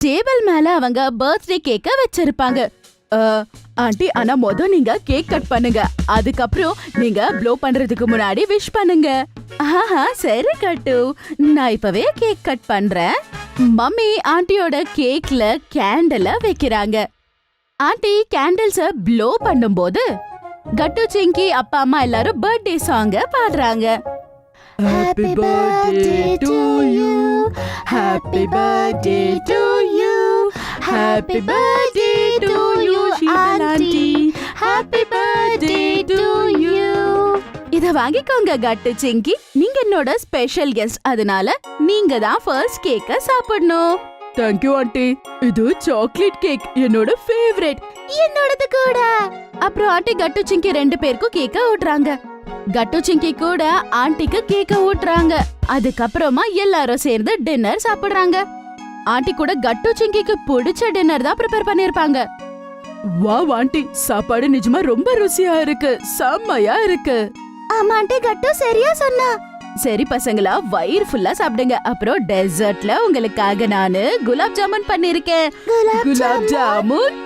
Table மேல அவங்க birthday கேக்க வச்சிருப்பாங்க. ஆண்டி, ஆனா நீங்க கேக் கட் பண்ணுங்க. அதுக்கப்புறம் நீங்க ப்ளோ பண்றதுக்கு முன்னாடி விஷ் பண்ணுங்க. சரி கட்டு, நான் இப்பவே கேக் கட் பண்றேன். மம்மி ஆண்டியோட கேக்ல கேண்டல வைக்கிறாங்க. ஆண்டி கேண்டில்ஸ ப்ளோ பண்ணும்போது கட்டு, சிங்கி, அப்பா அம்மா எல்லாரும் பர்த்டே சாங்க பாடுறாங்க. Happy birthday to you, happy birthday to you, happy birthday to you, auntie, happy birthday to you. இத வாங்கிக்கோங்க கட்டு, சிங்கி, நீங்க என்னோட ஸ்பெஷல் கெஸ்ட், அதனால நீங்க தான் ஃபர்ஸ்ட் கேக்க சாப்பிடணும். Thank you aunty. இது சாக்லேட் கேக், என்னோட ஃபேவரட். என்னோடது கூட. அப்புறம் ஆண்டி கட்டு, சிங்கி 2 பேருக்கும் கேக்க ஊட்டுறாங்க. கட்டு, சிங்கி கூட ஆண்டிக்கு கேக்க ஊட்டுறாங்க. அதுக்கப்புறமா எல்லாரும் சேர்ந்து டின்னர் சாப்பிடுறாங்க. ஆண்டி கூட கட்டு, சிங்கிக்கு பிடிச்ச டின்னர் தான் ப்ரிப்பேர் பண்ணிருப்பாங்க. வாவ் ஆண்டி, சாப்பாடு நிஜமா ரொம்ப ருசியா இருக்கு, செம்மையா இருக்கு. ஆமா ஆண்டி, கட்டு சரியா சொன்னா. சரி பசங்களா, வயிறு ஃபுல்லா சாப்பிடுங்க. அப்புறம் டெசர்ட்ல உங்களுக்காக நானு குலாப் ஜாமுன் பண்ணிருக்கேன். குலாப் ஜாமுன்